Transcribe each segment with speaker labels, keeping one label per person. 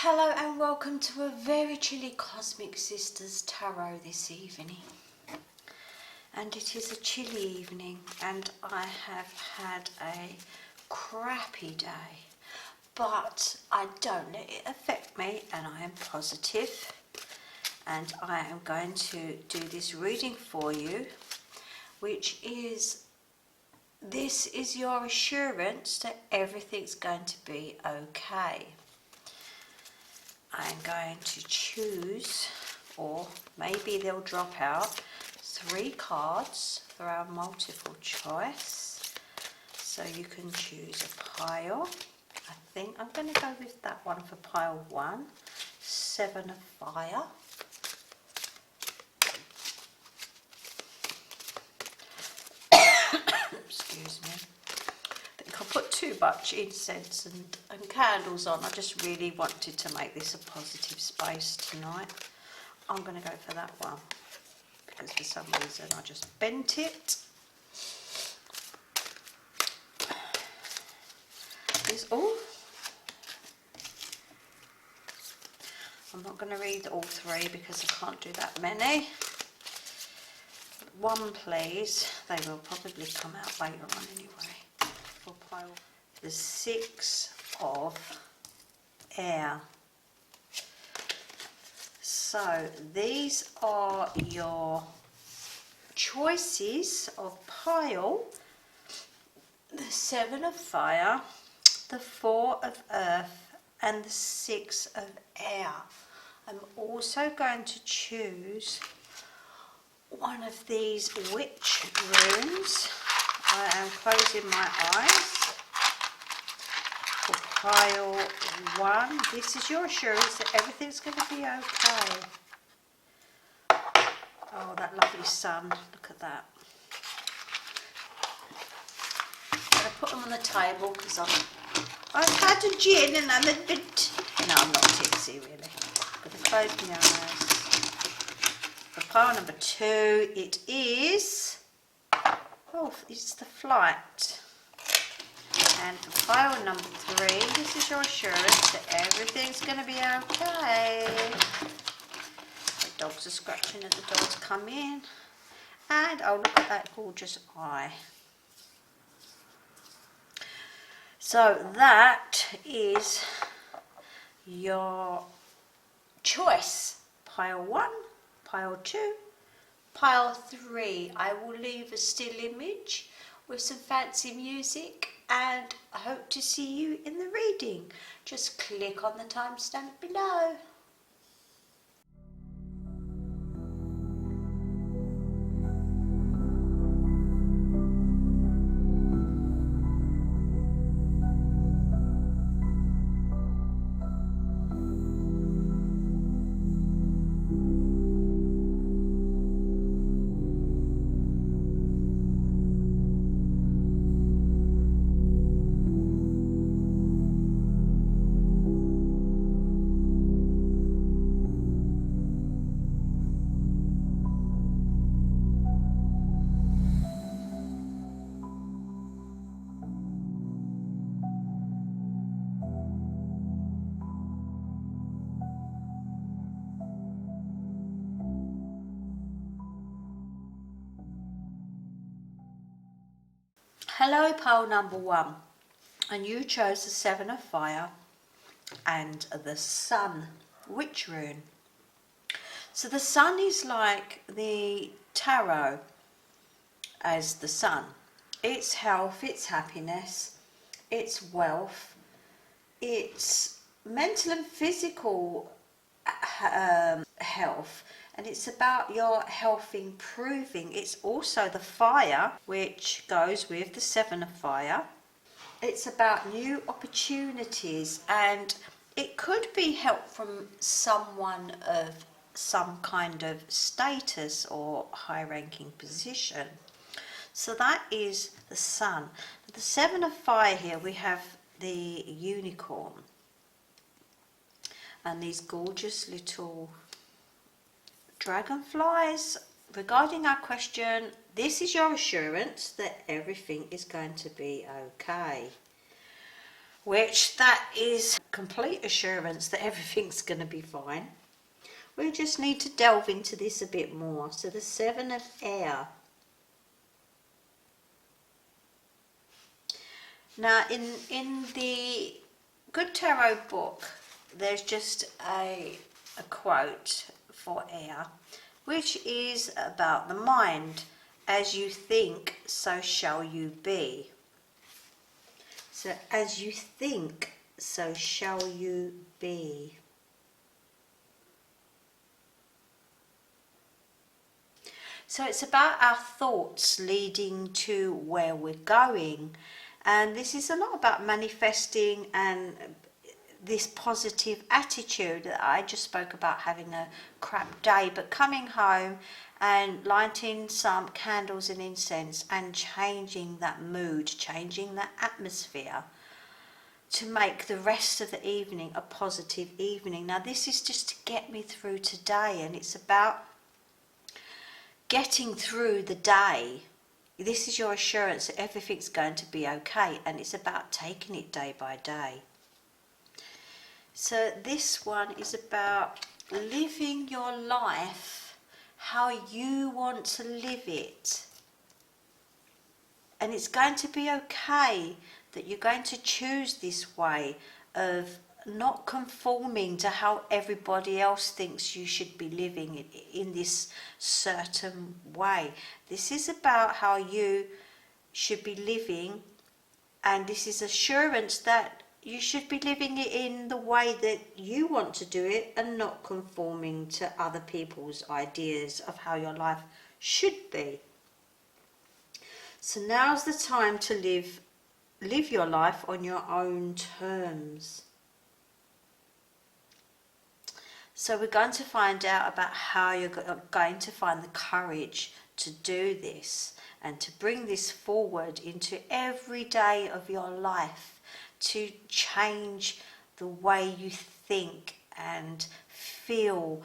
Speaker 1: Hello and welcome to a very chilly Cosmic Sisters Tarot this evening. And it is a chilly evening and I have had a crappy day. But I don't let it affect me and I am positive. And I am going to do this reading for you, which is, this is your assurance that everything's going to be okay. I'm going to choose, or maybe they'll drop out, 3 cards for our multiple choice. So you can choose a pile. I think I'm going to go with that one for pile 1, 7 of Fire. Excuse me. I think I put too much incense and candles on. I just really wanted to make this a positive space tonight. I'm going to go for that one because for some reason I just bent it. I'm not going to read all 3 because I can't do that many. 1 please. They will probably come out later on anyway. For pile the 6 of Air. So these are your choices of pile: the 7 of Fire, the 4 of Earth and the 6 of Air. I'm also going to choose one of these witch runes. I am closing my eyes for pile 1. This is your assurance that everything's going to be okay. Oh, that lovely sun. Look at that. I'm going to put them on the table because I've had a gin and I'm a bit... No, I'm not tipsy really. I'm going to close my eyes. For pile number 2, it is... Oh, it's the Flight. And for pile number 3, this is your assurance that everything's going to be okay. The dogs are scratching as the dogs come in. And oh, look at that gorgeous eye. So that is your choice. Pile 1, pile 2, pile 3. I will leave a still image with some fancy music and I hope to see you in the reading. Just click on the timestamp below. Hello, pile number 1, and you chose the 7 of Fire and the Sun witch rune. So the Sun is like the tarot as the sun. It's health, it's happiness, it's wealth, it's mental and physical health, and it's about your health improving. It's also the Fire, which goes with the 7 of Fire. It's about new opportunities, and it could be help from someone of some kind of status or high-ranking position. So that is the Sun. The 7 of Fire here, we have the unicorn and these gorgeous little dragonflies. Regarding our question, this is your assurance that everything is going to be okay. which that is complete assurance that everything's going to be fine. We just need to delve into this a bit more. So the Seven of Air. Now in the Good Tarot book, there's just a quote for air, which is about the mind. As you think, so shall you be. So as you think, so shall you be. So it's about our thoughts leading to where we're going. And this is a lot about manifesting and this positive attitude that I just spoke about, having a crap day, but coming home and lighting some candles and incense and changing that mood, changing that atmosphere to make the rest of the evening a positive evening. Now this is just to get me through today, and it's about getting through the day. This is your assurance that everything's going to be okay, and it's about taking it day by day. So this one is about living your life how you want to live it. And it's going to be okay that you're going to choose this way of not conforming to how everybody else thinks you should be living in this certain way. This is about how you should be living, and this is assurance that you should be living it in the way that you want to do it and not conforming to other people's ideas of how your life should be. So now's the time to live your life on your own terms. So we're going to find out about how you're going to find the courage to do this and to bring this forward into every day of your life, to change the way you think and feel,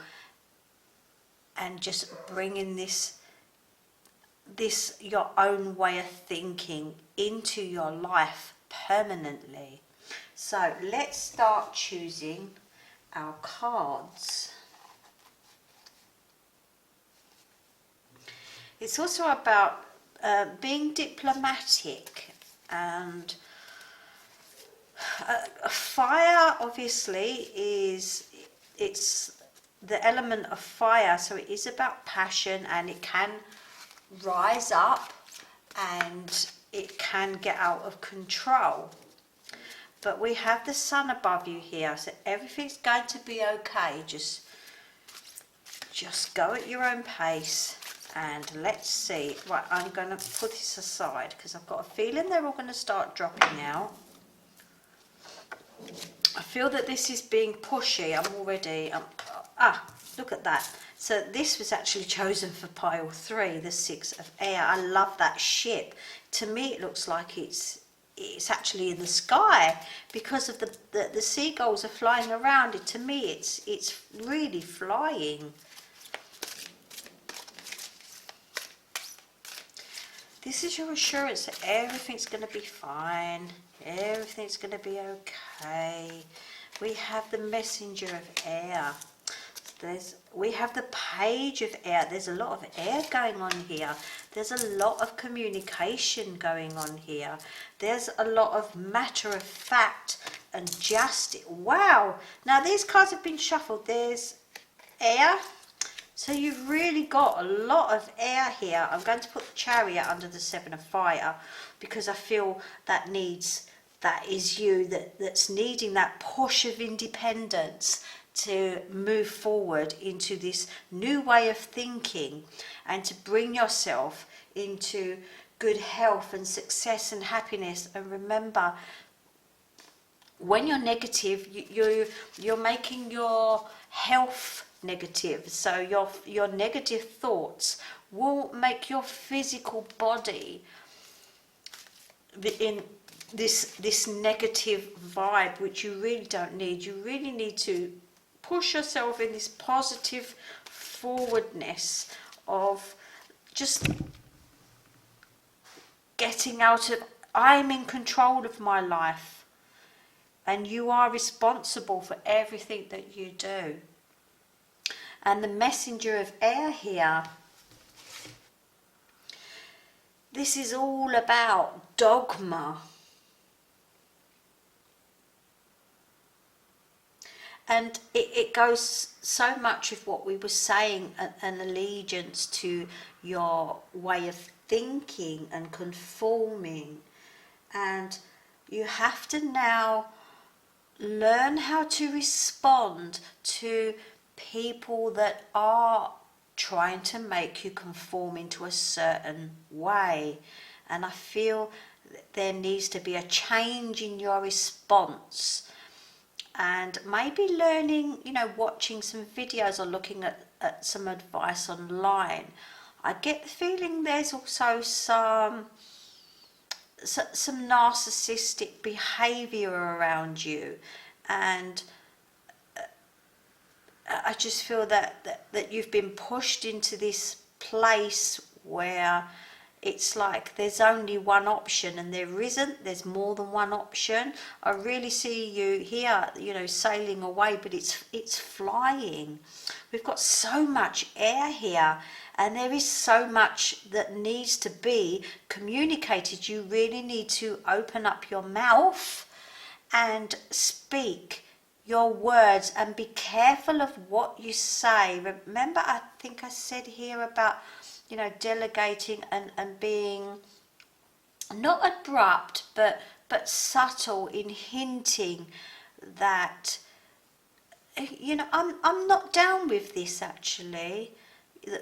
Speaker 1: and just bringing this your own way of thinking into your life permanently. So let's start choosing our cards. It's also about being diplomatic, and fire obviously it's the element of fire, so it is about passion, and it can rise up and it can get out of control. But we have the sun above you here, so everything's going to be okay. Just go at your own pace. And let's see. Right, I'm going to put this aside because I've got a feeling they're all going to start dropping out. I feel that this is being pushy. I'm already... look at that. So this was actually chosen for pile 3, the 6 of air. I love that ship. To me, it looks like it's actually in the sky because of the seagulls are flying around it. To me, it's really flying. This is your assurance that everything's going to be fine. Everything's going to be okay. We have the messenger of air. We have the page of air. There's a lot of air going on here. There's a lot of communication going on here. There's a lot of matter of fact and justice. Wow. Now these cards have been shuffled. There's air. So you've really got a lot of air here. I'm going to put the chariot under the 7 of fire because I feel that is you that's needing that push of independence to move forward into this new way of thinking and to bring yourself into good health and success and happiness. And remember, when you're negative, you're making your health negative. So your negative thoughts will make your physical body in this negative vibe, which you really don't need. You really need to push yourself in this positive forwardness of just getting out of, I'm in control of my life. and you are responsible for everything that you do. And the messenger of air here, this is all about dogma. And it goes so much with what we were saying, an allegiance to your way of thinking and conforming. And you have to now learn how to respond to people that are trying to make you conform into a certain way. And I feel there needs to be a change in your response. And maybe learning, watching some videos or looking at some advice online. I get the feeling there's also some narcissistic behaviour around you, and I just feel that you've been pushed into this place where it's like there's only one option, and there isn't. There's more than one option. I really see you here, sailing away, but it's flying. We've got so much air here, and there is so much that needs to be communicated. You really need to open up your mouth and speak your words, and be careful of what you say. Remember, I think I said here about delegating and being not abrupt but subtle in hinting that I'm not down with this, actually,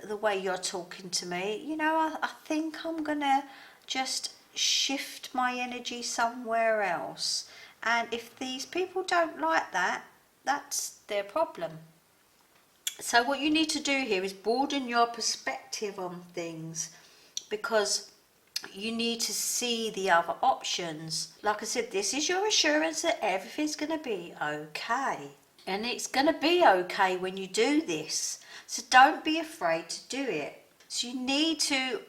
Speaker 1: the way you're talking to me. I think I'm gonna just shift my energy somewhere else, and if these people don't like that, that's their problem. So what you need to do here is broaden your perspective on things, because you need to see the other options. Like I said, this is your assurance that everything's going to be okay. And it's going to be okay when you do this. So don't be afraid to do it. So you need to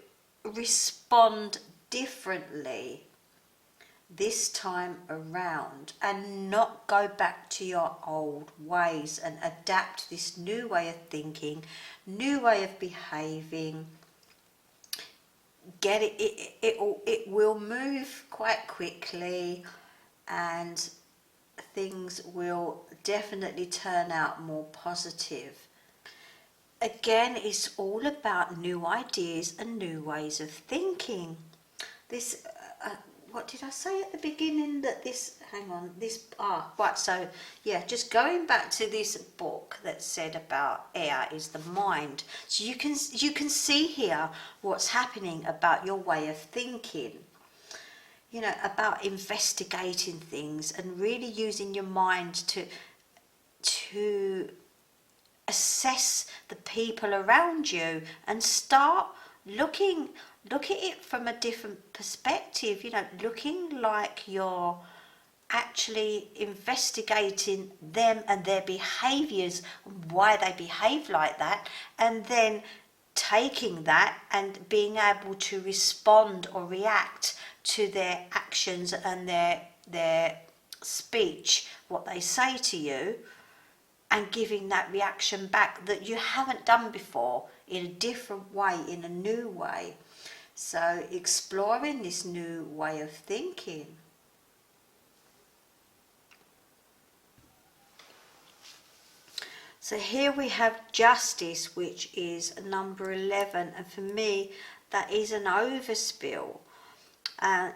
Speaker 1: respond differently this time around, and not go back to your old ways, and adapt this new way of thinking, new way of behaving. Get it, it will move quite quickly, and things will definitely turn out more positive. Again, it's all about new ideas and new ways of thinking. This what did I say at the beginning? So yeah, just going back to this book that said about air is the mind. So you can see here what's happening about your way of thinking, about investigating things and really using your mind to assess the people around you, and start look at it from a different perspective, looking like you're actually investigating them and their behaviours, why they behave like that, and then taking that and being able to respond or react to their actions and their speech, what they say to you, and giving that reaction back that you haven't done before, in a different way, in a new way. So exploring this new way of thinking. So here we have justice, which is number 11, and for me that is an overspill.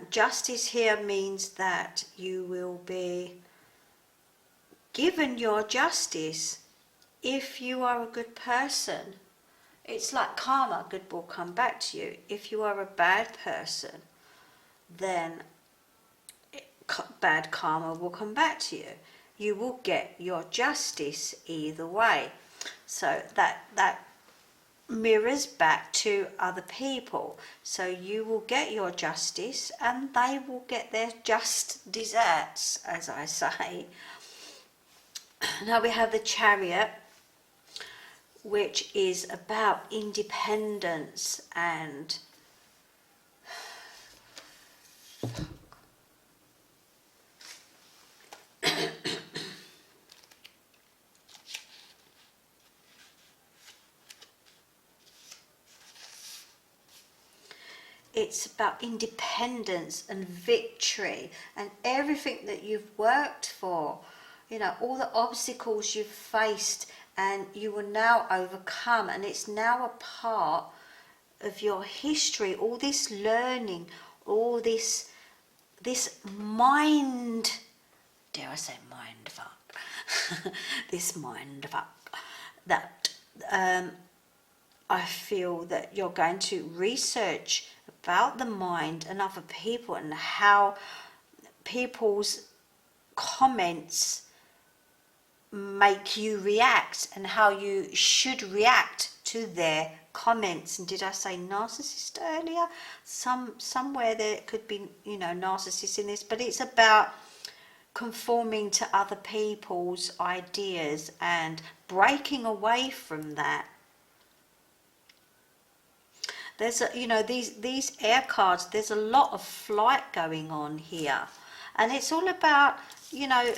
Speaker 1: Justice here means that you will be given your justice if you are a good person. It's like karma, good will come back to you. If you are a bad person, then bad karma will come back to you. You will get your justice either way. So that mirrors back to other people. So you will get your justice, and they will get their just deserts, as I say. Now we have the Chariot, which is about independence and it's about independence and victory and everything that you've worked for. You know, all the obstacles you've faced and you will now overcome, and it's now a part of your history. All this learning, all this mind, dare I say mind fuck, this mind fuck, that I feel that you're going to research about the mind and other people and how people's comments make you react and how you should react to their comments. And did I say narcissist earlier? Somewhere there could be, you know, narcissists in this, but it's about conforming to other people's ideas and breaking away from that. There's you know, these air cards, there's a lot of flight going on here, and it's all about, you know,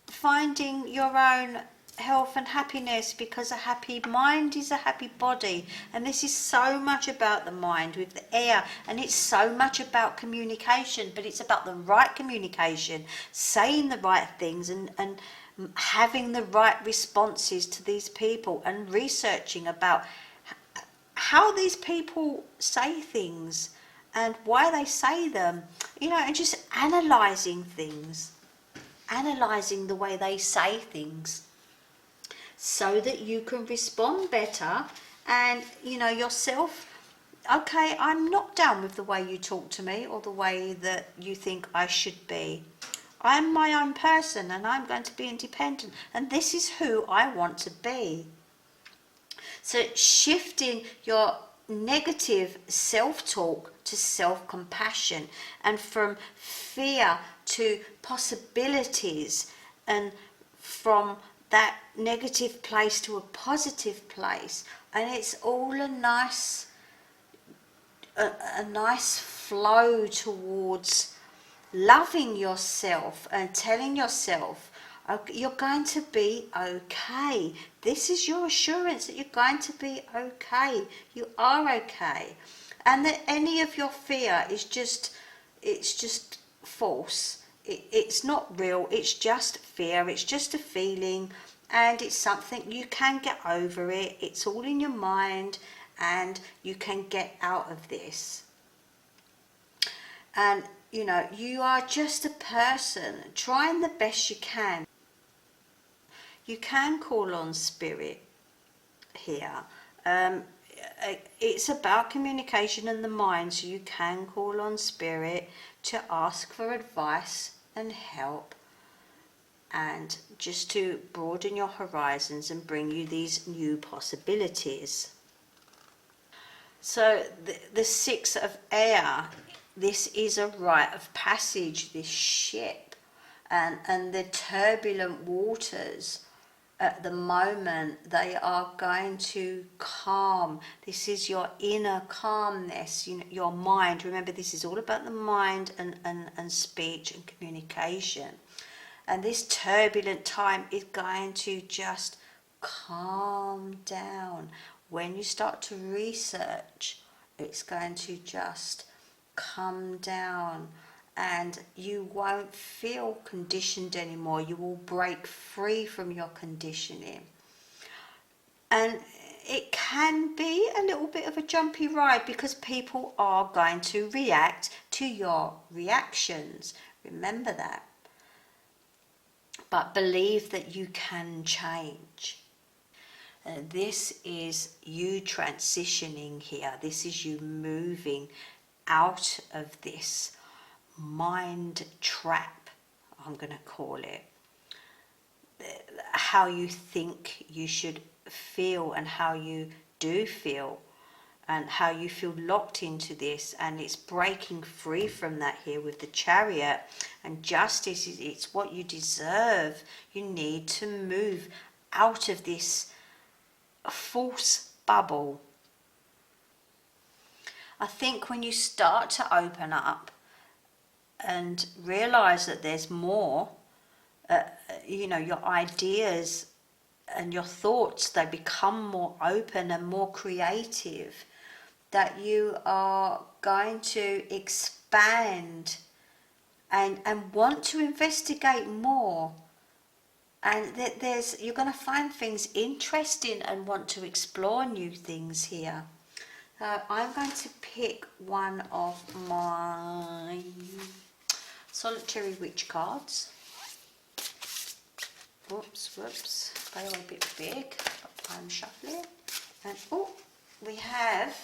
Speaker 1: finding your own health and happiness, because a happy mind is a happy body, and this is so much about the mind with the air, and it's so much about communication, but it's about the right communication, saying the right things, and having the right responses to these people, and researching about how these people say things and why they say them, you know, and just analysing things, analysing the way they say things so that you can respond better. And, you know, yourself, okay, I'm not down with the way you talk to me or the way that you think I should be. I'm my own person and I'm going to be independent, and this is who I want to be. So shifting your negative self-talk to self-compassion, and from fear to possibilities, and from that negative place to a positive place. And it's all a nice flow towards loving yourself and telling yourself, you're going to be okay. This is your assurance that you're going to be okay. You are okay. And that any of your fear is just, it's just false. It's not real. It's just fear. It's just a feeling, and it's something you can get over it. It's all in your mind, and you can get out of this. And, you know, you are just a person trying the best you can. You can call on spirit here. It's about communication and the mind, so you can call on spirit to ask for advice and help, and just to broaden your horizons and bring you these new possibilities. So the Six of Air, this is a rite of passage, this ship, and the turbulent waters at the moment, they are going to calm. This is your inner calmness, you know, your mind. Remember, this is all about the mind and speech and communication. And this turbulent time is going to just calm down. When you start to research, it's going to just calm down, and you won't feel conditioned anymore. You will break free from your conditioning. And it can be a little bit of a jumpy ride, because people are going to react to your reactions. Remember that. But believe that you can change. This is you transitioning here. This is you moving out of this mind trap, I'm going to call it. How you think you should feel and how you do feel, and how you feel locked into this, and it's breaking free from that here with the Chariot. And justice is, it's what you deserve. You need to move out of this false bubble. I think when you start to open up and realize that there's more, you know, your ideas and your thoughts, they become more open and more creative. that you are going to expand and want to investigate more. And that you're going to find things interesting and want to explore new things here. I'm going to pick one of my solitary witch cards. Whoops, they are a bit big, but I'm shuffling. And oh, we have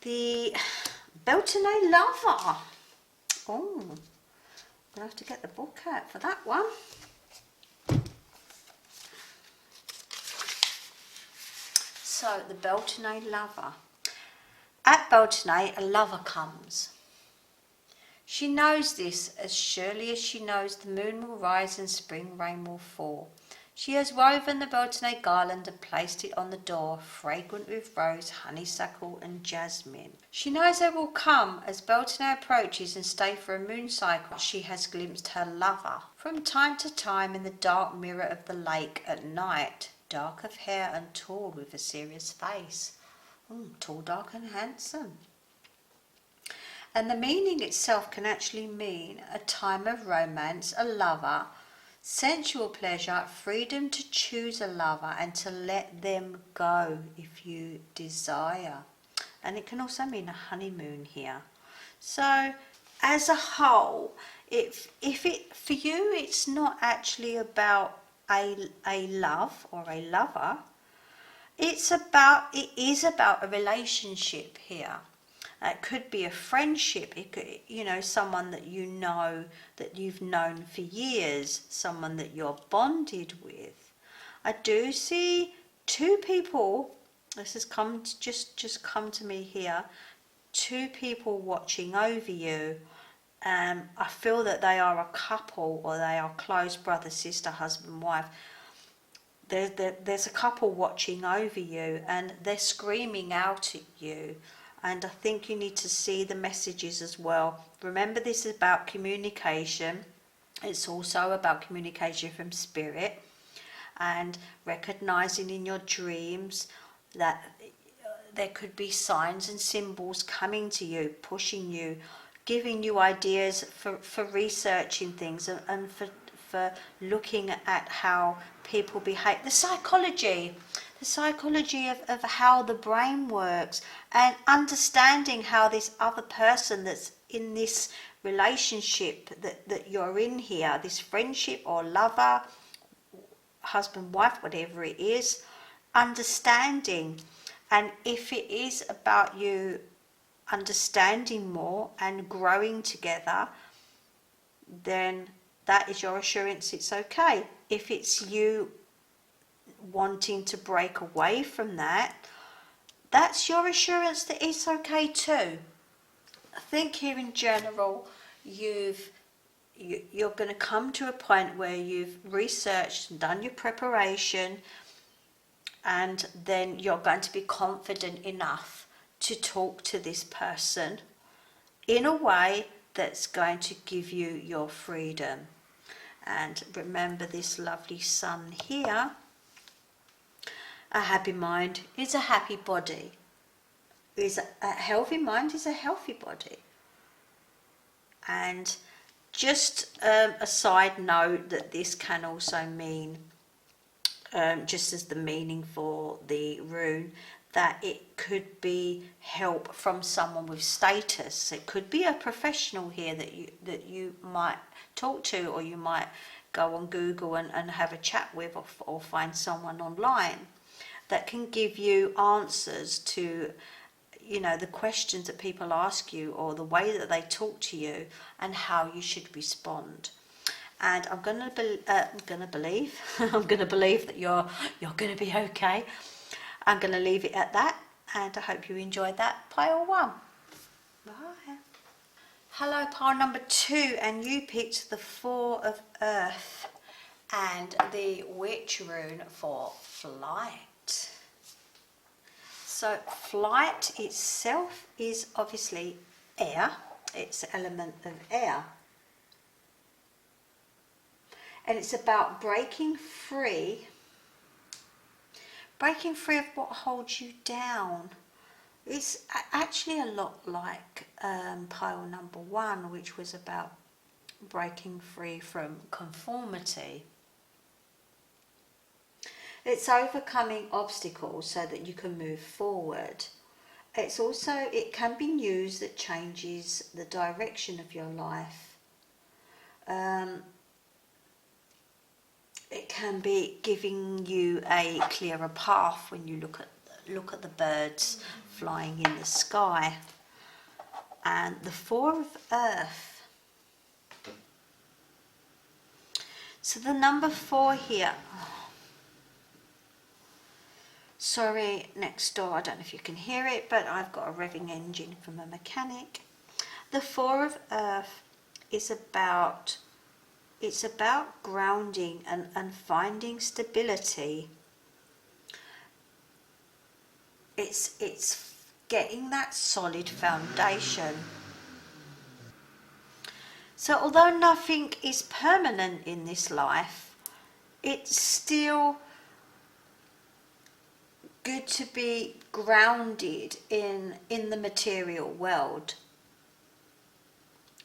Speaker 1: the Beltane Lover. Oh, I'm going to have to get the book out for that one. So, the Beltane Lover. At Beltane, a lover comes. She knows this as surely as she knows the moon will rise and spring rain will fall. She has woven the Beltane garland and placed it on the door, fragrant with rose, honeysuckle and jasmine. She knows they will come as Beltane approaches and stay for a moon cycle. She has glimpsed her lover from time to time in the dark mirror of the lake at night, dark of hair and tall with a serious face. Tall, dark and handsome. And the meaning itself can actually mean a time of romance, a lover, sensual pleasure, freedom to choose a lover and to let them go if you desire. And it can also mean a honeymoon here. So as a whole, if it for you it's not actually about a love or a lover, it is about a relationship here. It could be a friendship. It could, someone that that you've known for years, someone that you're bonded with. I do see two people. This has just come to me here. Two people watching over you. I feel that they are a couple, or they are close brother, sister, husband, wife. There's a couple watching over you, and they're screaming out at you. And I think you need to see the messages as well. Remember, this is about communication. It's also about communication from spirit, and recognizing in your dreams that there could be signs and symbols coming to you, pushing you, giving you ideas for researching things and for looking at how people behave. The psychology of how the brain works, and understanding how this other person that's in this relationship that you're in here, this friendship or lover, husband, wife, whatever it is, understanding. And if it is about you understanding more and growing together, then that is your assurance it's okay. If it's you wanting to break away from that, that's your assurance that it's okay too. I think here in general, you're going to come to a point where you've researched and done your preparation, and then you're going to be confident enough to talk to this person in a way that's going to give you your freedom. And remember this lovely sun here. A happy mind is a happy body. A healthy mind is a healthy body. And just a side note that this can also mean, just as the meaning for the rune, that it could be help from someone with status. It could be a professional here that you might talk to, or you might go on Google and have a chat with, or find someone online that can give you answers to the questions that people ask you, or the way that they talk to you, and how you should respond. And I'm gonna believe that you're gonna be okay. I'm gonna leave it at that, and I hope you enjoyed that pile one. Bye. Hello, pile number 2, and you picked the 4 of Earth and the witch rune for flight. So flight itself is obviously air. It's the element of air. And it's about breaking free of what holds you down. It's actually a lot like pile number 1, which was about breaking free from conformity. It's overcoming obstacles so that you can move forward. It's also, it can be news that changes the direction of your life. It can be giving you a clearer path when you look at the birds flying in the sky. And the 4 of Earth. So the number 4 here. Sorry, next door, I don't know if you can hear it, but I've got a revving engine from a mechanic. The 4 of Earth is about, it's about grounding and finding stability. It's getting that solid foundation. So although nothing is permanent in this life, it's still good to be grounded in the material world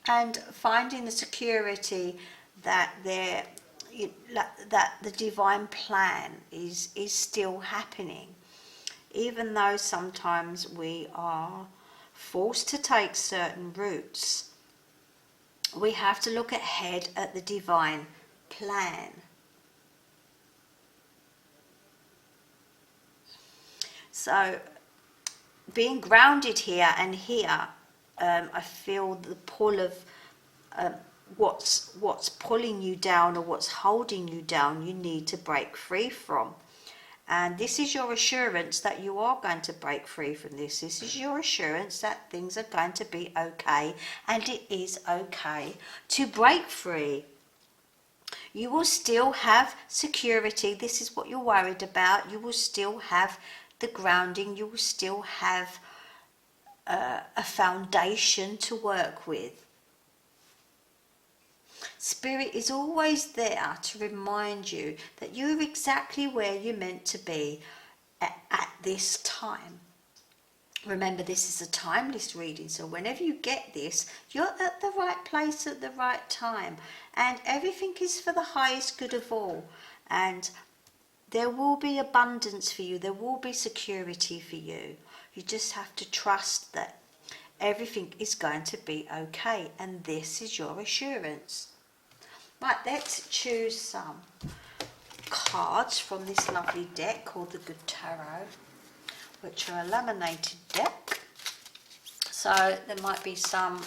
Speaker 1: and finding the security that that the divine plan is still happening, even though sometimes we are forced to take certain routes. We have to look ahead at the divine plan. So being grounded here and here, I feel the pull of what's pulling you down or what's holding you down, you need to break free from. And this is your assurance that you are going to break free from this. This is your assurance that things are going to be okay, and it is okay to break free. You will still have security. This is what you're worried about. You will still have the grounding. You will still have a foundation to work with. Spirit is always there to remind you that you're exactly where you're meant to be at this time. Remember, this is a timeless reading, so whenever you get this, you're at the right place at the right time, and everything is for the highest good of all, and there will be abundance for you, there will be security for you. You just have to trust that everything is going to be okay, and this is your assurance. Right, let's choose some cards from this lovely deck called the Good Tarot, which are a laminated deck. So there might be some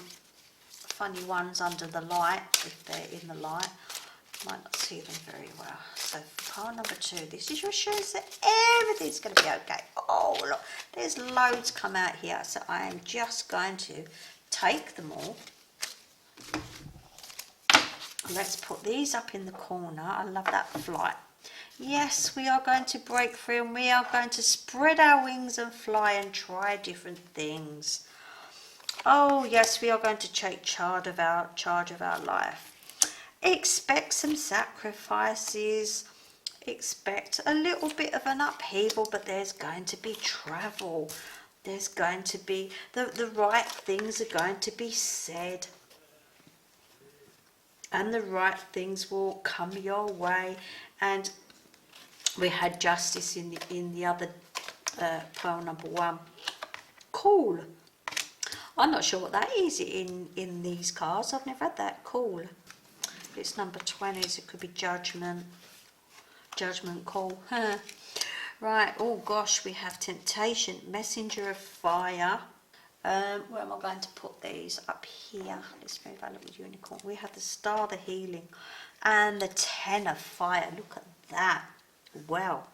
Speaker 1: funny ones under the light, if they're in the light. Might not see them very well. So for pile number 2, this is your assurance that everything's going to be okay. Oh look, there's loads come out here, so I am just going to take them all. Let's put these up in the corner. I love that flight. Yes, we are going to break free, and we are going to spread our wings and fly and try different things. Oh yes, we are going to take charge of our life. Expect some sacrifices. Expect a little bit of an upheaval, but there's going to be travel. There's going to be the right things are going to be said. And the right things will come your way. And we had justice in the other pile number 1. Cool. I'm not sure what that is in these cards. I've never had that. Cool. It's number 20, so it could be judgment. Judgment call. Right. Oh gosh, we have temptation. Messenger of fire. Where am I going to put these? Up here. Let's move our little unicorn. We have the Star, the Healing, and the 10 of Fire. Look at that. Well,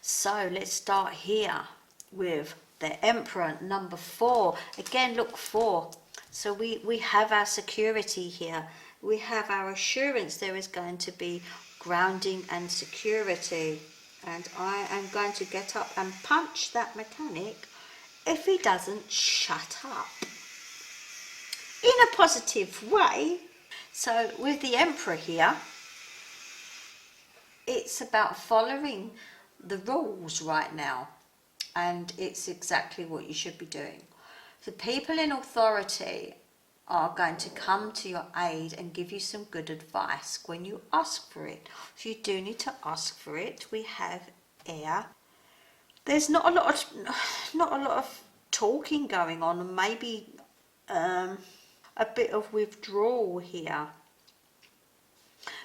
Speaker 1: so let's start here with the Emperor, number 4. Again, look, 4. So we have our security here. We have our assurance there is going to be grounding and security. And I am going to get up and punch that mechanic if he doesn't shut up in a positive way. So with the Emperor here, it's about following the rules right now. and it's exactly what you should be doing. The people in authority are going to come to your aid and give you some good advice when you ask for it. So you do need to ask for it. We have air. There's not a lot of talking going on, and maybe a bit of withdrawal here.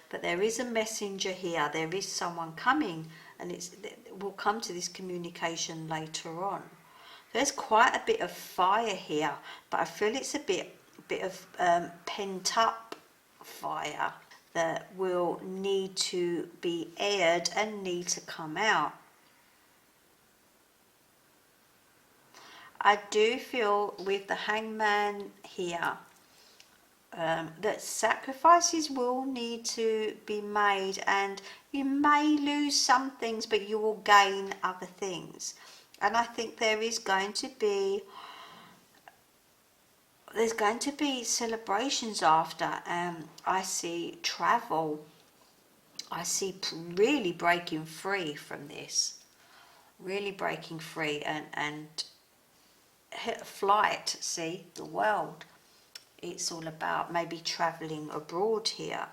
Speaker 1: But there is a messenger here. There is someone coming, and we'll come to this communication later on. There's quite a bit of fire here, but I feel it's a bit of pent up fire that will need to be aired and need to come out. I do feel with the Hangman here that sacrifices will need to be made, and you may lose some things, but you will gain other things. And I think there's going to be celebrations after. I see travel. I see really breaking free from this, really breaking free, and flight. See the world. It's all about maybe traveling abroad here.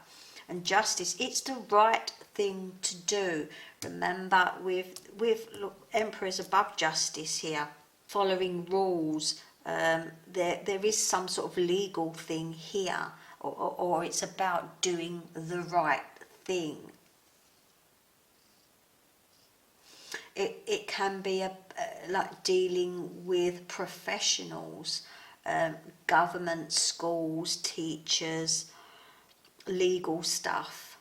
Speaker 1: And justice, it's the right thing to do. Remember, look, Emperor's above justice here, following rules. There is some sort of legal thing here, or it's about doing the right thing. It can be like dealing with professionals, government, schools, teachers, legal stuff,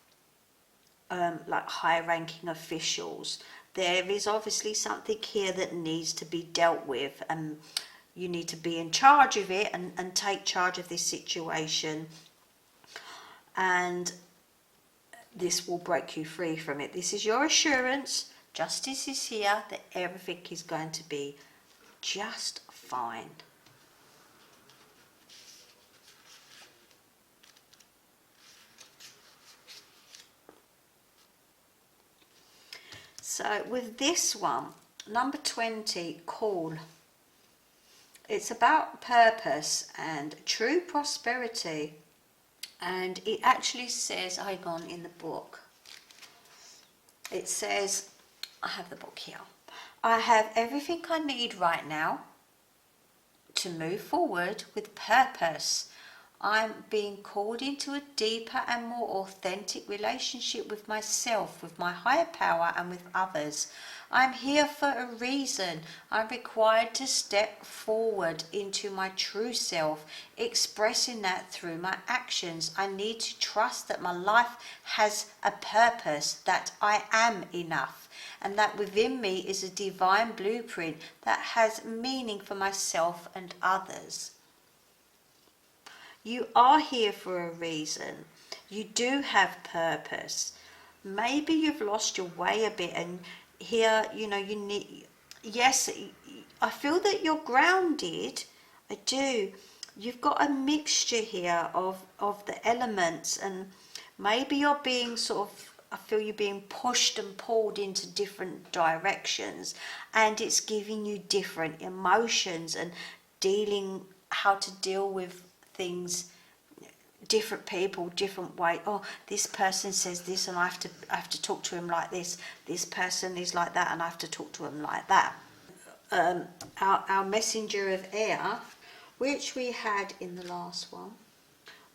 Speaker 1: like high-ranking officials. There is obviously something here that needs to be dealt with, and you need to be in charge of it and take charge of this situation, and this will break you free from it. This is your assurance. Justice is here that everything is going to be just fine. So with this one, number 20, call. It's about purpose and true prosperity. And it actually says, hang on, in the book, it says, I have the book here. I have everything I need right now to move forward with purpose. I'm being called into a deeper and more authentic relationship with myself, with my higher power, and with others. I'm here for a reason. I'm required to step forward into my true self, expressing that through my actions. I need to trust that my life has a purpose, that I am enough, and that within me is a divine blueprint that has meaning for myself and others. You are here for a reason. You do have purpose. Maybe you've lost your way a bit, and here, you need, yes, I feel that you're grounded. I do. You've got a mixture here of the elements, and maybe you're being I feel you're being pushed and pulled into different directions, and it's giving you different emotions and how to deal with things, different people, different way. Oh, this person says this, and I have to talk to him like this. This person is like that, and I have to talk to him like that. Our messenger of air, which we had in the last one.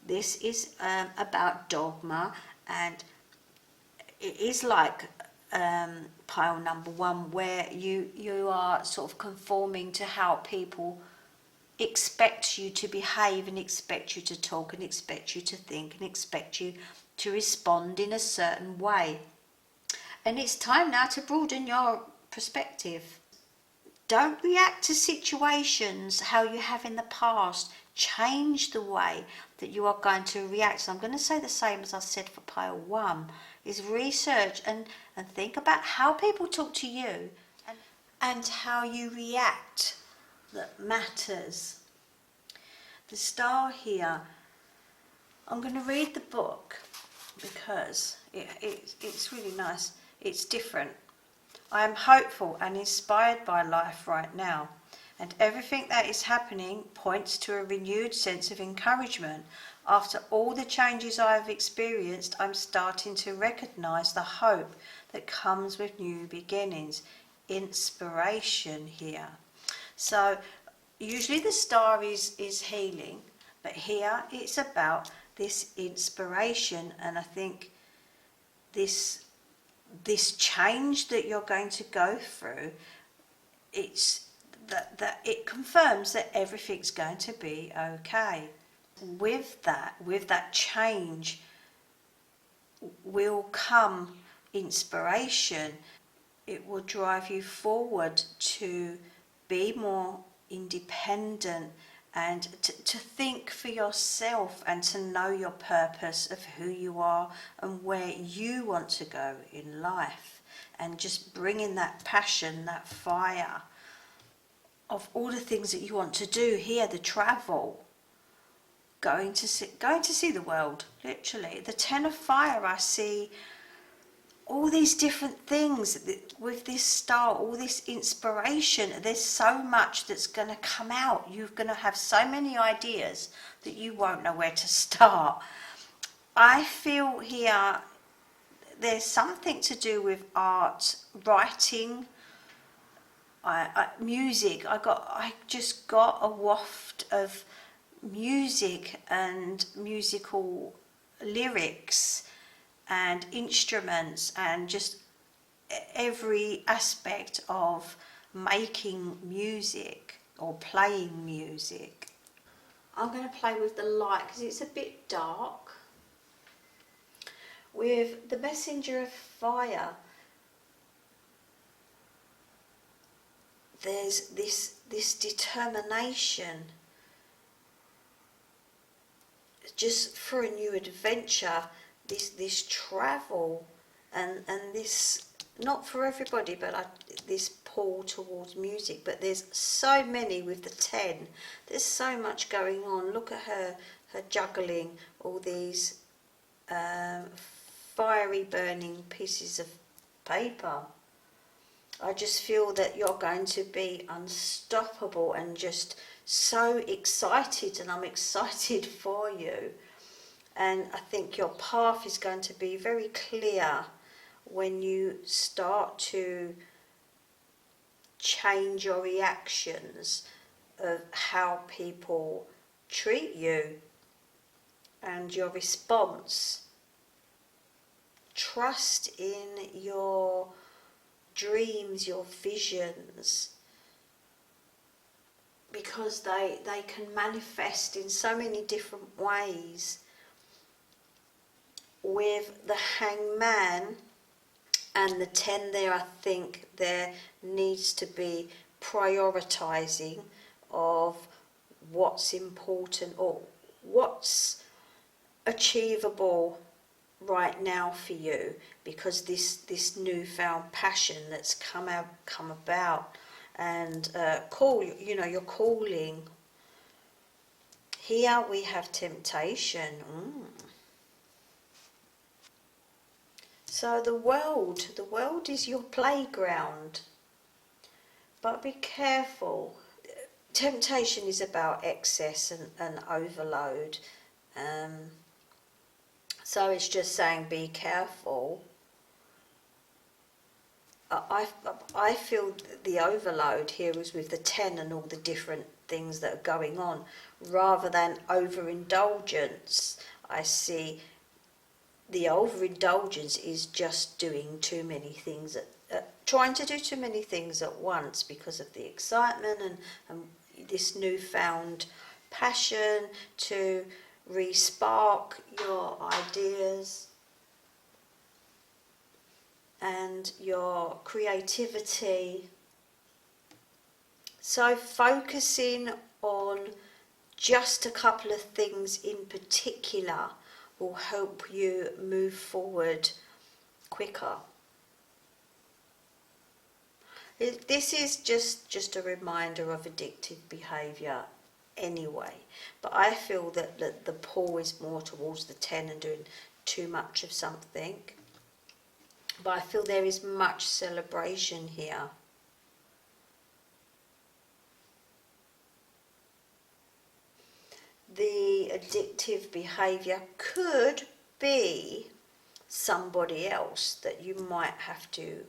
Speaker 1: This is about dogma, and it is like pile number 1, where you are sort of conforming to how people expect you to behave, and expect you to talk, and expect you to think, and expect you to respond in a certain way. And it's time now to broaden your perspective. Don't react to situations how you have in the past. Change the way that you are going to react. So I'm going to say the same as I said for pile 1, is research and think about how people talk to you and how you react. That matters. The star here, I'm going to read the book because it's really nice. It's different. I am hopeful and inspired by life right now, and everything that is happening points to a renewed sense of encouragement. After all the changes I have experienced, I'm starting to recognize the hope that comes with new beginnings. Inspiration here. So usually the star is healing, but here it's about this inspiration, and I think this change that you're going to go through, it's that it confirms that everything's going to be okay. With that change will come inspiration. It will drive you forward to be more independent and to think for yourself and to know your purpose of who you are and where you want to go in life, and just bringing that passion, that fire of all the things that you want to do here, the travel, going to see the world, literally. The Ten of Fire, I see all these different things with this star, all this inspiration. There's so much that's going to come out. You're going to have so many ideas that you won't know where to start. I feel here there's something to do with art, writing, music. I just got a waft of music and musical lyrics and instruments, and just every aspect of making music or playing music. I'm going to play with the light because it's a bit dark. With the Messenger of Fire, there's this determination just for a new adventure, this travel, and this, not for everybody, but this pull towards music. But there's so many with the 10. There's so much going on. Look at her juggling all these fiery burning pieces of paper. I just feel that you're going to be unstoppable and just so excited, and I'm excited for you. And I think your path is going to be very clear when you start to change your reactions of how people treat you and your response. Trust in your dreams, your visions, because they can manifest in so many different ways. With the Hangman and the 10 there, I think there needs to be prioritizing of what's important or what's achievable right now for you, because this newfound passion that's come about, and your calling. Here we have temptation. So the world is your playground, but be careful. Temptation is about excess and overload. So it's just saying be careful. I feel the overload here is with the 10 and all the different things that are going on, rather than overindulgence. I see the overindulgence is just doing too many things, trying to do too many things at once because of the excitement and this newfound passion to re-spark your ideas and your creativity. So focusing on just a couple of things in particular will help you move forward quicker. This is just a reminder of addictive behaviour anyway, but I feel that the pull is more towards the 10 and doing too much of something, but I feel there is much celebration here. The addictive behaviour could be somebody else that you might have to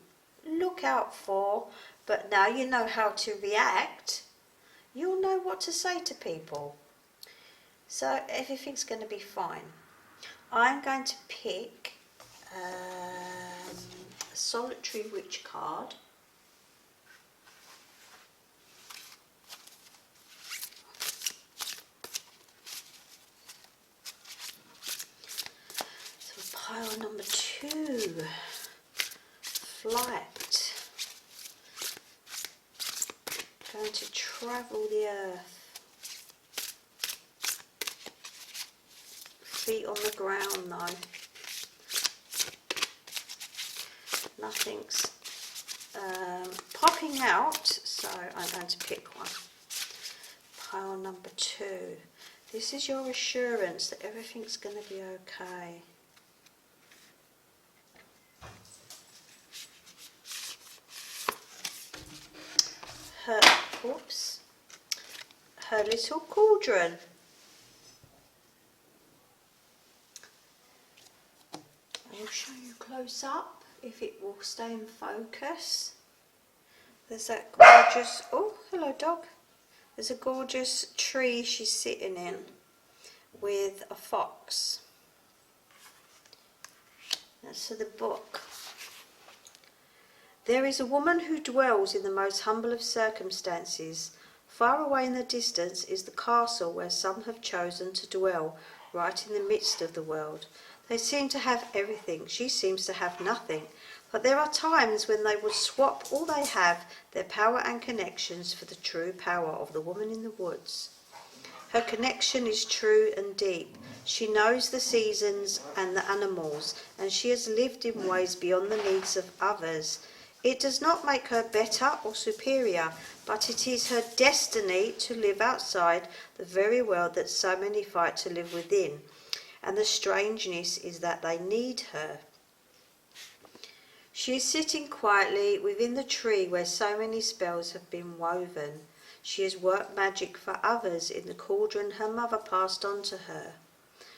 Speaker 1: look out for, but now you know how to react, you'll know what to say to people. So everything's going to be fine. I'm going to pick a solitary witch card. So pile number 2, flight. Going to travel the earth. Feet on the ground though. Nothing's popping out, so I'm going to pick one. Pile number 2. This is your assurance that everything's going to be okay. Her little cauldron. I'll show you close up if it will stay in focus. There's that gorgeous, oh hello dog. There's a gorgeous tree she's sitting in with a fox. That's the book. There is a woman who dwells in the most humble of circumstances. Far away in the distance is the castle where some have chosen to dwell, right in the midst of the world. They seem to have everything. She seems to have nothing. But there are times when they would swap all they have, their power and connections, for the true power of the woman in the woods. Her connection is true and deep. She knows the seasons and the animals, and she has lived in ways beyond the needs of others. It does not make her better or superior, but it is her destiny to live outside the very world that so many fight to live within. And the strangeness is that they need her. She is sitting quietly within the tree where so many spells have been woven. She has worked magic for others in the cauldron her mother passed on to her.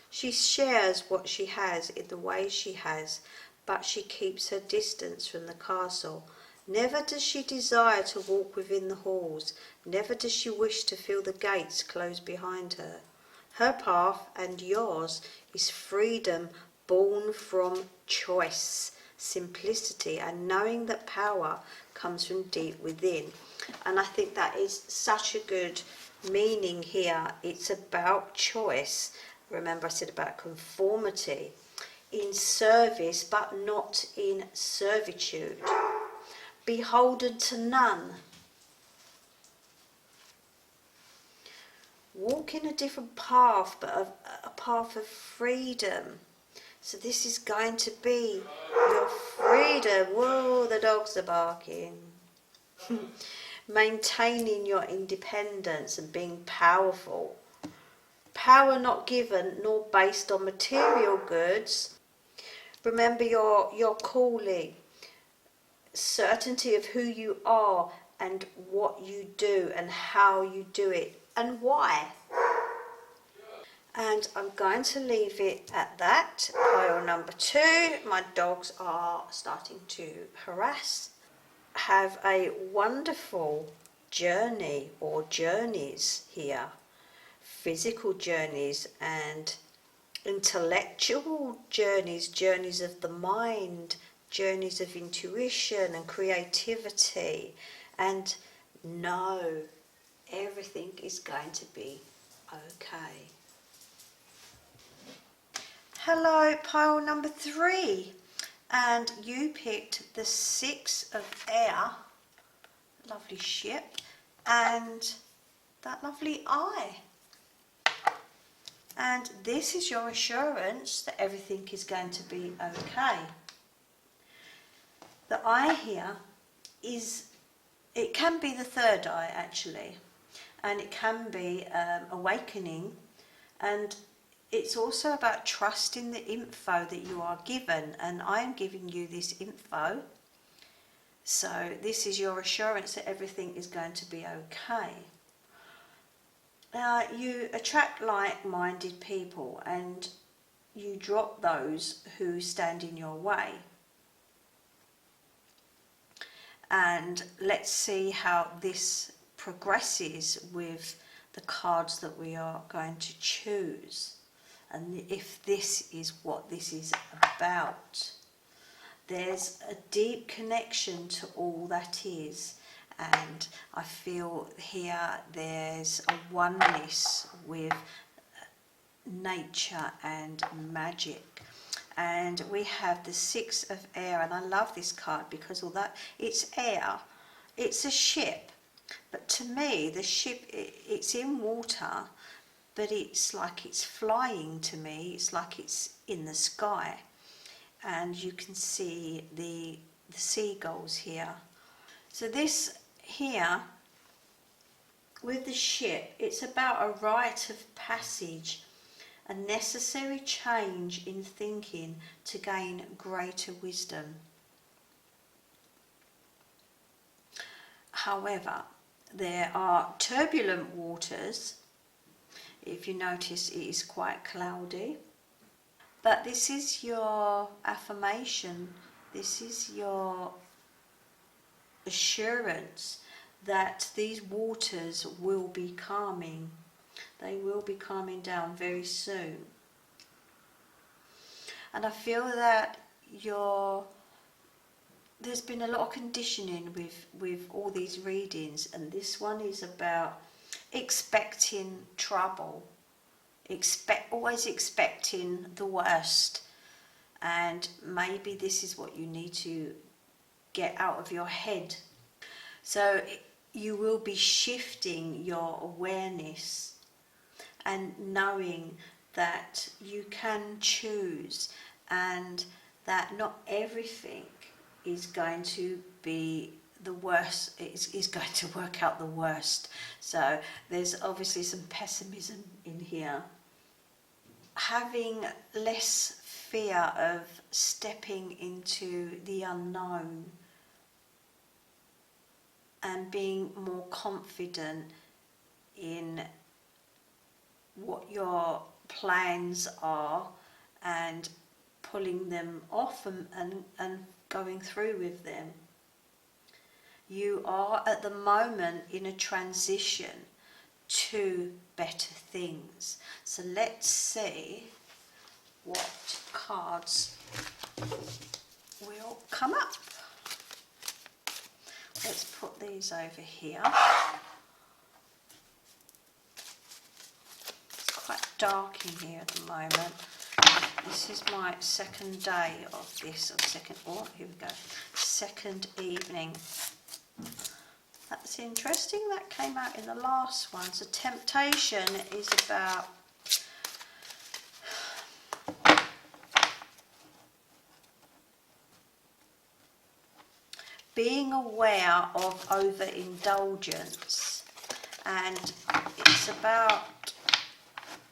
Speaker 1: She shares what she has in the way she has, but she keeps her distance from the castle. Never does she desire to walk within the halls. Never does she wish to feel the gates close behind her. Her path and yours is freedom born from choice, simplicity, and knowing that power comes from deep within. And I think that is such a good meaning here. It's about choice. Remember I said about conformity. In service, but not in servitude. Beholden to none. Walk in a different path, but a path of freedom. So this is going to be your freedom. Whoa, the dogs are barking. Maintaining your independence and being powerful. Power not given nor based on material goods. Remember your calling. Certainty of who you are and what you do and how you do it and why. And I'm going to leave it at that. Pile number 2. My dogs are starting to harass. Have a wonderful journey or journeys here. Physical journeys and intellectual journeys, journeys of the mind, journeys of intuition and creativity. And know everything is going to be okay. Hello, pile number 3. And you picked the 6 of air. Lovely ship. And that lovely eye. And this is your assurance that everything is going to be okay. The eye here is, it can be the third eye actually, and it can be awakening, and it's also about trusting the info that you are given, and I am giving you this info. So this is your assurance that everything is going to be okay. You attract like-minded people and you drop those who stand in your way. And let's see how this progresses with the cards that we are going to choose, and if this is what this is about. There's a deep connection to all that is, and I feel here there's a oneness with nature and magic. And we have the Six of Air, and I love this card because although it's air, it's a ship, but to me the ship, it's in water, but it's like it's flying to me. It's like it's in the sky, and you can see the seagulls here. So this here with the ship, it's about a rite of passage, a necessary change in thinking to gain greater wisdom. However, there are turbulent waters. If you notice, it is quite cloudy. But this is your affirmation. This is your assurance that these waters will be calming. They will be calming down very soon. And I feel that there's been a lot of conditioning with all these readings, and this one is about expecting trouble, always expecting the worst, and maybe this is what you need to get out of your head. So you will be shifting your awareness and knowing that you can choose, and that not everything is going to be the worst, is going to work out the worst. So there's obviously some pessimism in here. Having less fear of stepping into the unknown and being more confident in what your plans are and pulling them off and going through with them. You are at the moment in a transition to better things. So let's see what cards will come up. Let's put these over here. It's quite dark in here at the moment. This is my second day of this, here we go, second evening. That's interesting, that came out in the last one. So temptation is about being aware of overindulgence, and it's about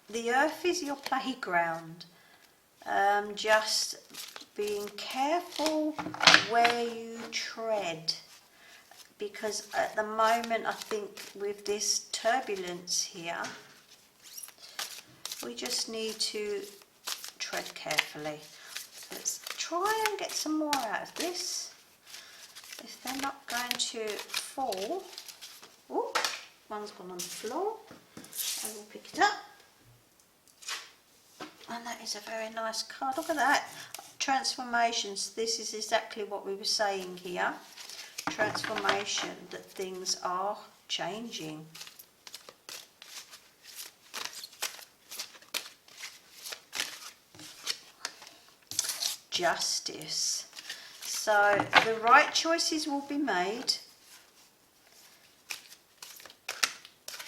Speaker 1: the earth is your playground. Just being careful where you tread, because at the moment I think with this turbulence here we just need to tread carefully. Let's try and get some more out of this. If they're not going to fall, oh, one's gone on the floor, I will pick it up. And that is a very nice card. Look at that. Transformations. This is exactly what we were saying here. Transformation, that things are changing. Justice. So the right choices will be made.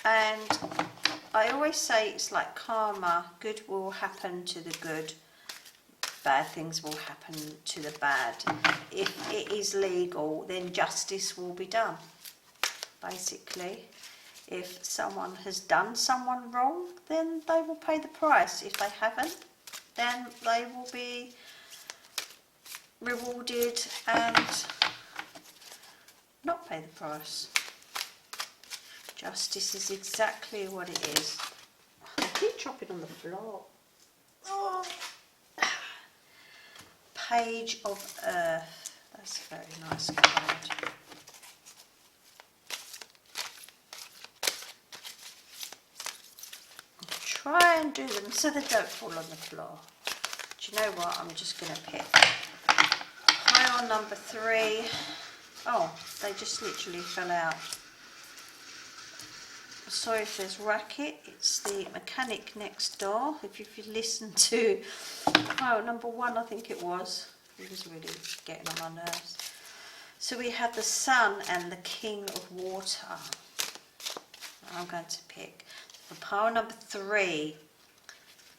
Speaker 1: And I always say it's like karma. Good will happen to the good. Bad things will happen to the bad. If it is legal, then justice will be done. Basically, If someone has done someone wrong, then they will pay the price. If they haven't, then they will be rewarded and not pay the price. Justice is exactly what it is. I keep dropping on the floor. Oh. Page of Earth. That's a very nice card. Try and do them so they don't fall on the floor. Do you know what? I'm just going to pick pile number 3. Oh, they just literally fell out. Sorry if there's racket. It's the mechanic next door. If you listen to pile number 1, I think it was. It was really getting on my nerves. So we have the Sun and the King of Water. I'm going to pick for pile number 3.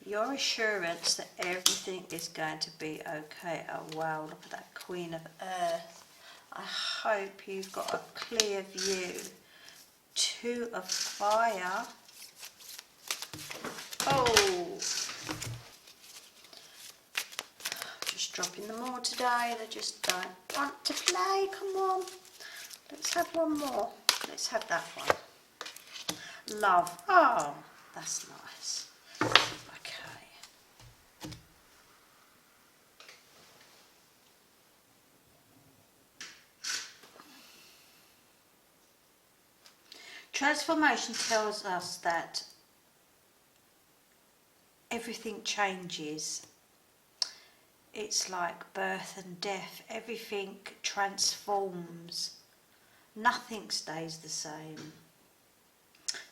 Speaker 1: Your assurance that everything is going to be okay. Oh wow, look at that Queen of Earth. I hope you've got a clear view. 2 of Fire. Oh, just dropping them all today. They just don't want to play. Come on, let's have one more. Let's have that one. Love. Oh, that's nice. Okay. Transformation tells us that everything changes. It's like birth and death. Everything transforms. Nothing stays the same.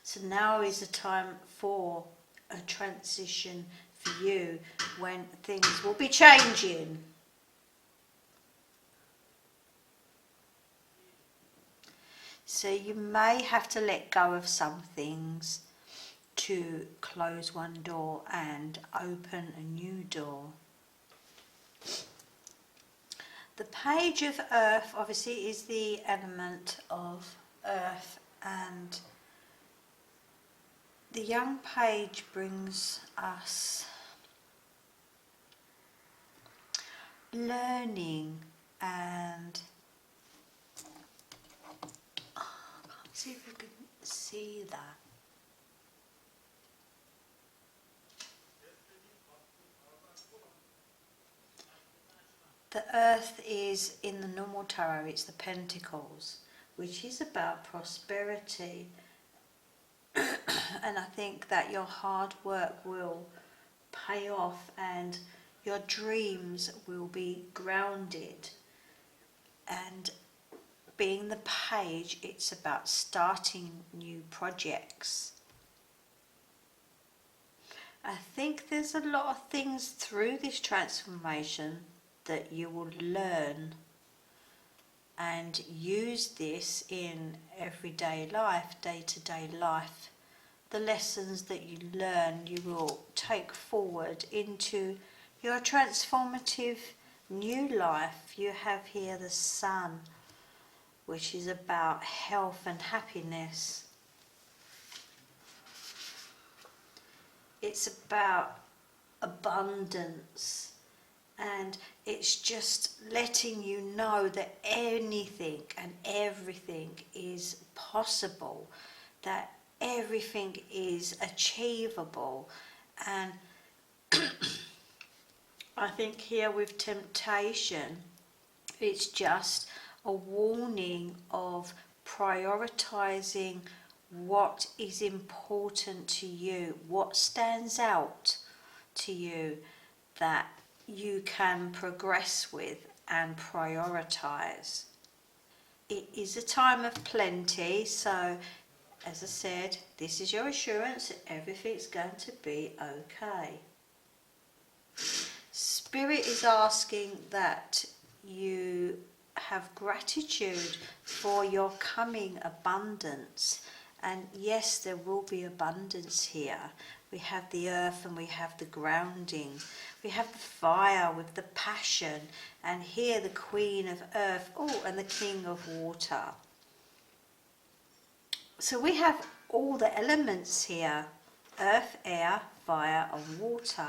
Speaker 1: So now is the time for a transition for you when things will be changing. So you may have to let go of some things to close one door and open a new door. The Page of Earth obviously is the element of earth, and the young page brings us learning and I can't see if we can see that. The Earth is in the normal tarot, it's the Pentacles, which is about prosperity. And I think that your hard work will pay off and your dreams will be grounded. And being the page, it's about starting new projects. I think there's a lot of things through this transformation that you will learn and use this in everyday life, day-to-day life. The lessons that you learn, you will take forward into your transformative new life. You have here the Sun, which is about health and happiness. It's about abundance, and it's just letting you know that anything and everything is possible, that everything is achievable. And I think here with temptation, it's just a warning of prioritizing what is important to you, what stands out to you that you can progress with and prioritize. It is a time of plenty, so as I said, this is your assurance that everything's going to be okay. Spirit is asking that you have gratitude for your coming abundance. And yes, there will be abundance here. We have the earth and we have the grounding. We have the fire with the passion. And here the Queen of Earth. Oh, and the King of Water. So we have all the elements here: earth, air, fire and water.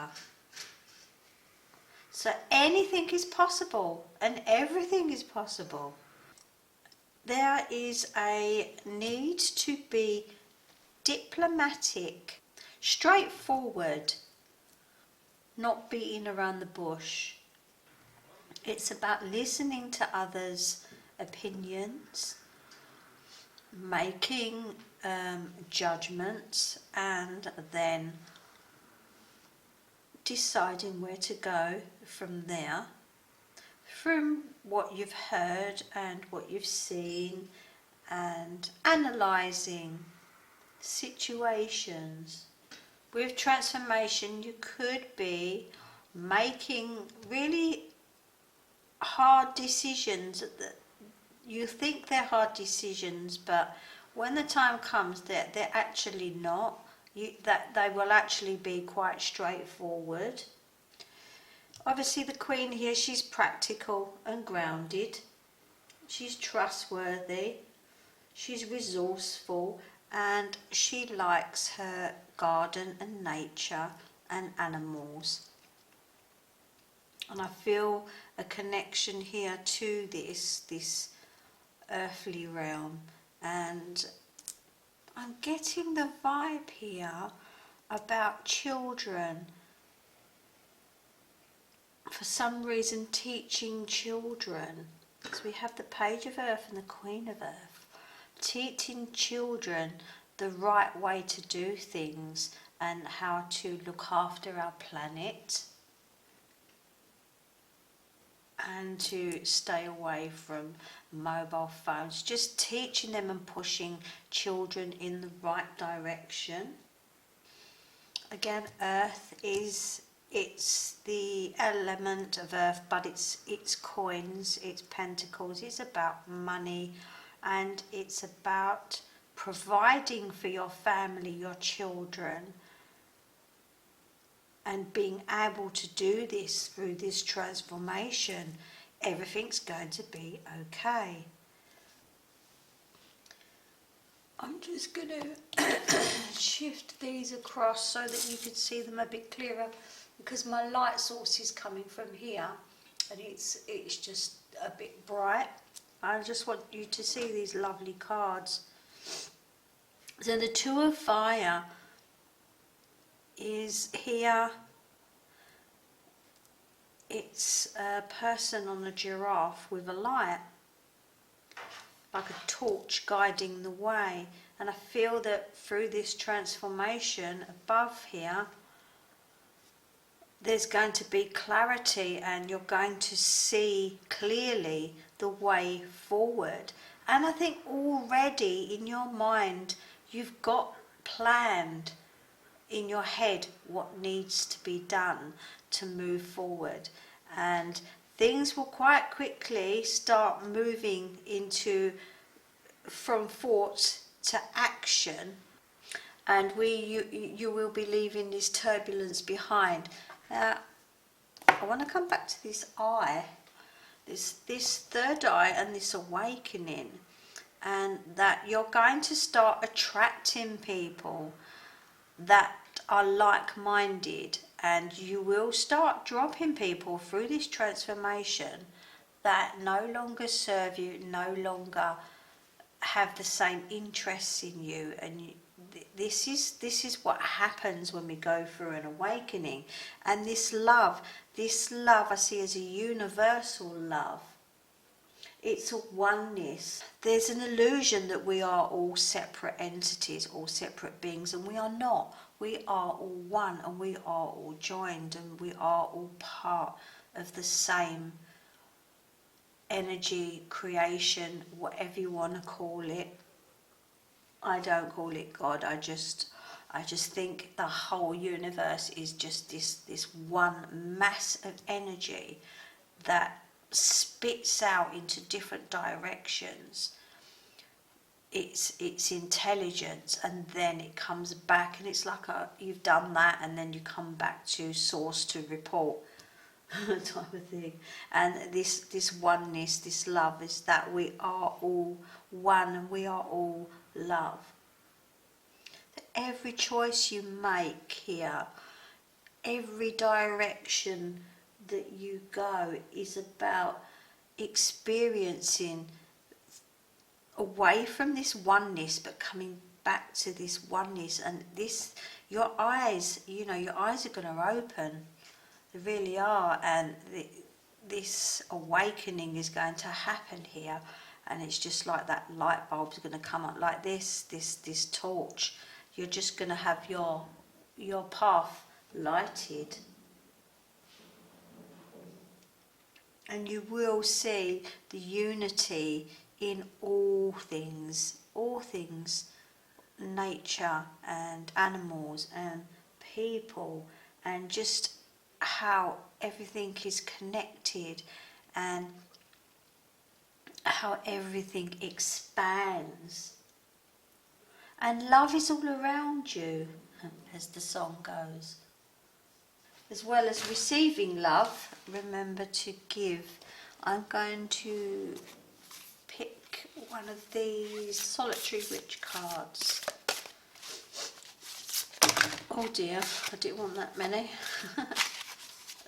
Speaker 1: So anything is possible and everything is possible. There is a need to be diplomatic, straightforward, not beating around the bush. It's about listening to others' opinions, making judgments, and then deciding where to go from there, from what you've heard and what you've seen, and analysing situations. With transformation, you could be making really hard decisions that you think they're hard decisions, but when the time comes, they're actually not. That they will actually be quite straightforward. Obviously, the Queen here, she's practical and grounded. She's trustworthy. She's resourceful, and she likes her garden and nature and animals. And I feel a connection here to this earthly realm, and I'm getting the vibe here about children. For some reason, teaching children. So we have the Page of Earth and the Queen of Earth. Teaching children the right way to do things and how to look after our planet, and to stay away from mobile phones. Just teaching them and pushing children in the right direction. Again, earth it's the element of earth, but it's coins, it's pentacles, it's about money, and it's about providing for your family, your children, and being able to do this through this transformation. Everything's going to be okay. I'm just going to shift these across so that you can see them a bit clearer, because my light source is coming from here and it's just a bit bright. I just want you to see these lovely cards. So the Two of Fire is here. It's a person on a giraffe with a light, like a torch guiding the way. And I feel that through this transformation above here, there's going to be clarity, and you're going to see clearly the way forward. And I think already in your mind, you've got planned in your head what needs to be done to move forward. And things will quite quickly start moving from thought to action, and you will be leaving this turbulence behind. Now, I want to come back to this eye, this third eye, and this awakening, and that you're going to start attracting people that are like-minded, and you will start dropping people through this transformation that no longer serve you, no longer have the same interests in you. And this is what happens when we go through an awakening. And this love I see as a universal love. It's a oneness. There's an illusion that we are all separate entities, all separate beings, and we are not. We are all one, and we are all joined, and we are all part of the same energy, creation, whatever you want to call it. I don't call it God. I just think the whole universe is just this one mass of energy that spits out into different directions its intelligence, and then it comes back, and it's like you've done that, and then you come back to source to report type of thing. And this oneness, this love, is that we are all one, and we are all love. every choice you make here, every direction that you go is about experiencing away from this oneness but coming back to this oneness. And this, your eyes, you know, your eyes are going to open, they really are, and this awakening is going to happen here. And it's just like that light bulb's going to come on, like this torch. You're just going to have your path lighted, and you will see the unity in all things, nature and animals and people, and just how everything is connected and how everything expands. And love is all around you, as the song goes. As well as receiving love, remember to give. I'm going to pick one of these solitary witch cards. Oh dear, I didn't want that many.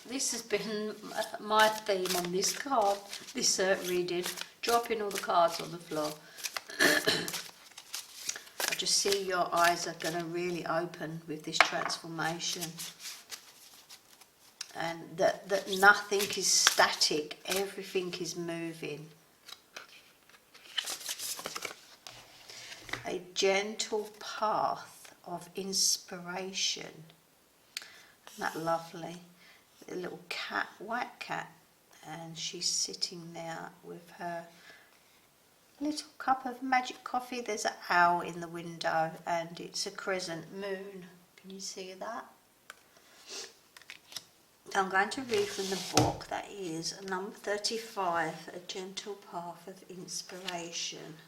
Speaker 1: This has been my theme on this card, this reading, dropping all the cards on the floor. I just see your eyes are going to really open with this transformation. And that nothing is static, everything is moving. A gentle path of inspiration. Isn't that lovely? A little cat, white cat, and she's sitting there with her little cup of magic coffee. There's an owl in the window, and it's a crescent moon. Can you see that? I'm going to read from the book, that is number 35, A Gentle Path of Inspiration.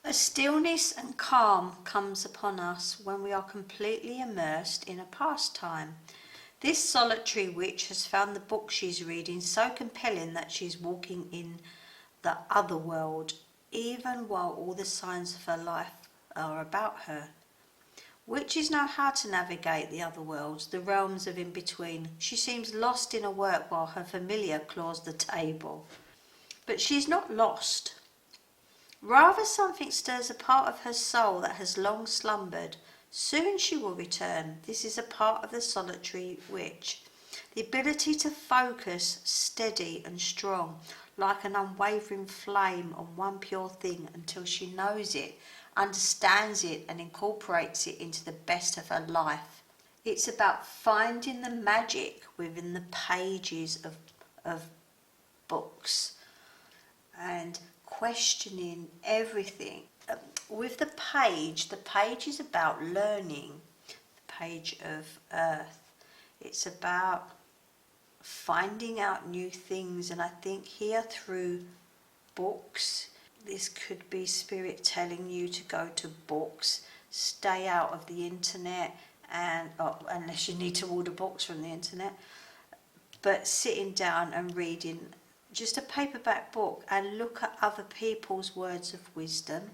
Speaker 1: A stillness and calm comes upon us when we are completely immersed in a pastime. This solitary witch has found the book she's reading so compelling that she's walking in the other world, even while all the signs of her life are about her. Witches know how to navigate the other worlds, the realms of in-between. She seems lost in her work while her familiar claws the table. But she's not lost. Rather, something stirs a part of her soul that has long slumbered. Soon she will return. This is a part of the solitary witch. The ability to focus steady and strong, like an unwavering flame on one pure thing until she knows it, understands it and incorporates it into the best of her life. It's about finding the magic within the pages of books and questioning everything. With the page is about learning, the page of earth. It's about finding out new things, and I think here through books, this could be spirit telling you to go to books, stay out of the internet, and unless you need to order books from the internet, but sitting down and reading just a paperback book and look at other people's words of wisdom.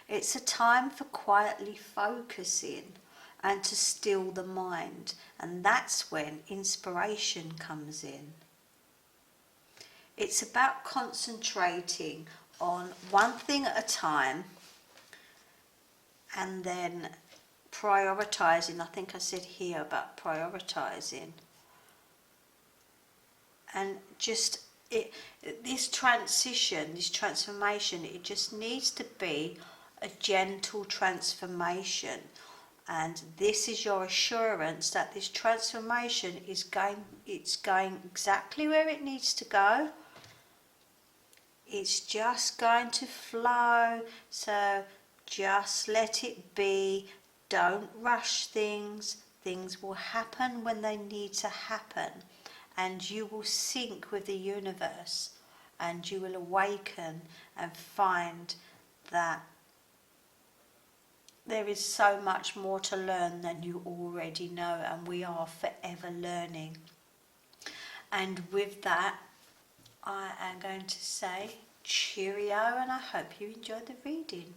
Speaker 1: It's a time for quietly focusing and to still the mind, and that's when inspiration comes in. It's about concentrating on one thing at a time and then prioritizing. I think I said here about prioritizing. And just this transition, this transformation, it just needs to be a gentle transformation. And this is your assurance that this transformation is going exactly where it needs to go. It's just going to flow, so just let it be. Don't rush things. Things will happen when they need to happen, and you will sync with the universe, and you will awaken and find that there is so much more to learn than you already know, and we are forever learning. And with that, I am going to say Cheerio, and I hope you enjoyed the reading.